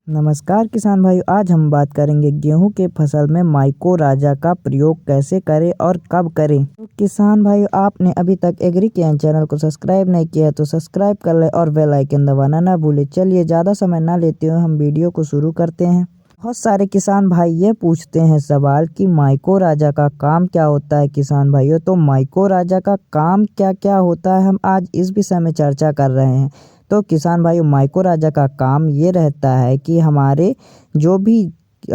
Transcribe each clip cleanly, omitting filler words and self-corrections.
नमस्कार किसान भाइयों, आज हम बात करेंगे गेहूं के फसल में माइकोराजा का प्रयोग कैसे करें और कब करें। तो किसान भाइयों, आपने अभी तक एग्री ज्ञान चैनल को सब्सक्राइब नहीं किया तो सब्सक्राइब कर ले और बेल आइकन दबाना ना भूले। चलिए ज़्यादा समय ना लेते हुए हम वीडियो को शुरू करते हैं। बहुत सारे किसान भाई ये पूछते हैं सवाल कि माइकोराजा का काम क्या होता है। किसान भाइयों, तो माइकोराजा का काम क्या क्या होता है, हम आज इस विषय में चर्चा कर रहे हैं। तो किसान भाइयों, माइकोराजा का काम ये रहता है कि हमारे जो भी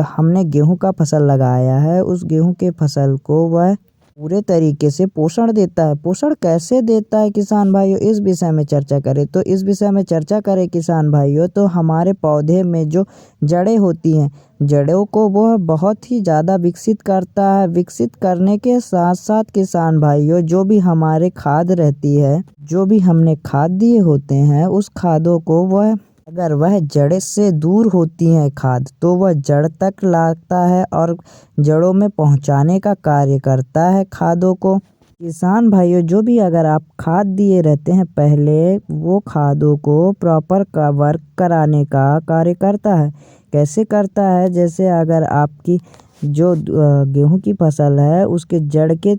हमने गेहूं का फसल लगाया है उस गेहूं के फसल को वह पूरे तरीके से पोषण देता है। पोषण कैसे देता है किसान भाइयों, इस विषय में चर्चा करें। तो इस विषय में चर्चा करें किसान भाइयों, तो हमारे पौधे में जो जड़ें होती हैं, जड़ों को वह बहुत ही ज़्यादा विकसित करता है। विकसित करने के साथ साथ किसान भाइयों, जो भी हमारे खाद रहती है, जो भी हमने खाद दिए होते हैं उस खादों को वह अगर वह जड़ से दूर होती है खाद, तो वह जड़ तक लाता है और जड़ों में पहुंचाने का कार्य करता है खादों को। किसान भाइयों, जो भी अगर आप खाद दिए रहते हैं पहले, वो खादों को प्रॉपर कवर कराने का कार्य करता है। कैसे करता है, जैसे अगर आपकी जो गेहूं की फसल है उसके जड़ के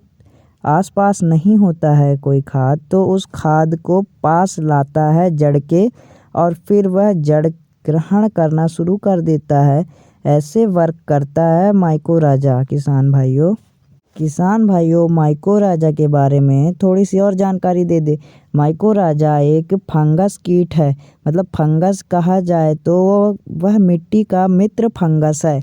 आसपास नहीं होता है कोई खाद, तो उस खाद को पास लाता है जड़ के और फिर वह जड़ ग्रहण करना शुरू कर देता है। ऐसे वर्क करता है माइकोराजा। किसान भाइयों, माइकोराजा के बारे में थोड़ी सी और जानकारी दे दे। माइकोराजा एक फंगस कीट है, मतलब फंगस कहा जाए तो वह मिट्टी का मित्र फंगस है।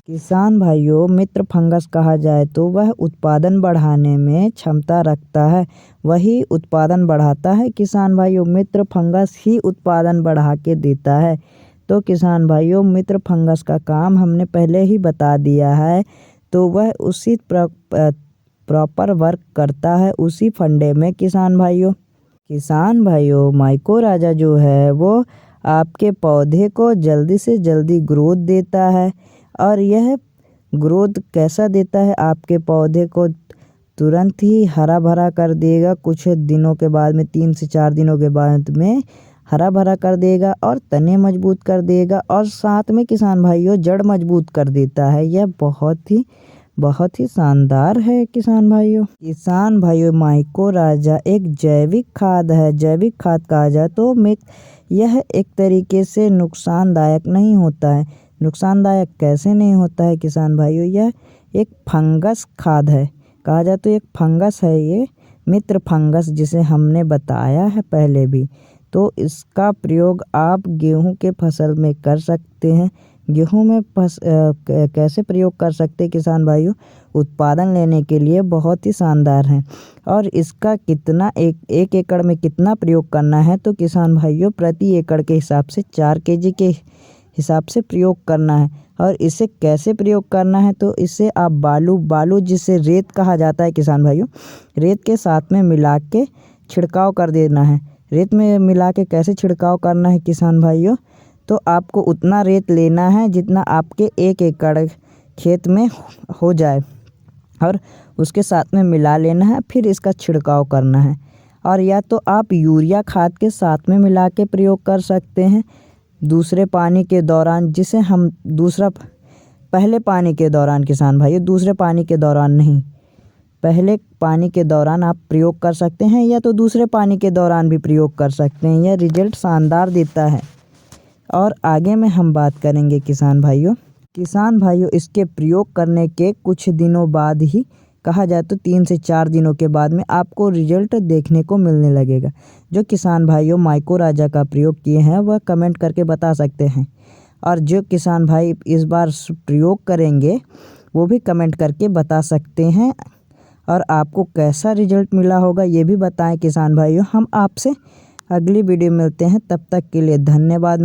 किसान भाइयों, मित्र फंगस कहा जाए तो वह उत्पादन बढ़ाने में क्षमता रखता है, वही उत्पादन बढ़ाता है। किसान भाइयों, मित्र फंगस ही उत्पादन बढ़ा के देता है। तो किसान भाइयों, मित्र फंगस का काम हमने पहले ही बता दिया है, तो वह उसी प्रॉपर वर्क करता है उसी फंडे में। किसान भाइयों, माइकोराजा जो है वो आपके पौधे को जल्दी से जल्दी ग्रोथ देता है। और यह ग्रोथ कैसा देता है, आपके पौधे को तुरंत ही हरा भरा कर देगा। कुछ दिनों के बाद में 3 से 4 दिनों के बाद में हरा भरा कर देगा और तने मजबूत कर देगा और साथ में किसान भाइयों जड़ मजबूत कर देता है। यह बहुत ही शानदार है किसान भाइयों, माइकोराजा एक जैविक खाद है। जैविक खाद कहा जाए तो यह एक तरीके से नुकसानदायक नहीं होता है। नुकसानदायक कैसे नहीं होता है किसान भाइयों, यह एक फंगस खाद है। कहा जाए तो एक फंगस है, ये मित्र फंगस जिसे हमने बताया है पहले भी। तो इसका प्रयोग आप गेहूं के फसल में कर सकते हैं। गेहूं में कैसे प्रयोग कर सकते हैं किसान भाइयों, उत्पादन लेने के लिए बहुत ही शानदार है। और इसका कितना एक एकड़ में कितना प्रयोग करना है, तो किसान भाइयों प्रति एकड़ के हिसाब से 4 kg के हिसाब से प्रयोग करना है। और इसे कैसे प्रयोग करना है, तो इसे आप बालू जिसे रेत कहा जाता है किसान भाइयों, रेत के साथ में मिला के छिड़काव कर देना है। रेत में मिला के कैसे छिड़काव करना है किसान भाइयों, तो आपको उतना रेत लेना है जितना आपके 1 एकड़ खेत में हो जाए और उसके साथ में मिला लेना है, फिर इसका छिड़काव करना है। और या तो आप यूरिया खाद के साथ में मिला के प्रयोग कर सकते हैं दूसरे पानी के दौरान, जिसे हम पहले पानी के दौरान किसान भाइयों, दूसरे पानी के दौरान नहीं, पहले पानी के दौरान आप प्रयोग कर सकते हैं या तो दूसरे पानी के दौरान भी प्रयोग कर सकते हैं। यह रिजल्ट शानदार देता है। और आगे में हम बात करेंगे किसान भाइयों, इसके प्रयोग करने के कुछ दिनों बाद ही, कहा जाए तो 3 से 4 दिनों के बाद में आपको रिजल्ट देखने को मिलने लगेगा। जो किसान भाइयों माइकोराजा का प्रयोग किए हैं वह कमेंट करके बता सकते हैं, और जो किसान भाई इस बार प्रयोग करेंगे वो भी कमेंट करके बता सकते हैं। और आपको कैसा रिजल्ट मिला होगा ये भी बताएं किसान भाइयों। हम आपसे अगली वीडियो मिलते हैं, तब तक के लिए धन्यवाद।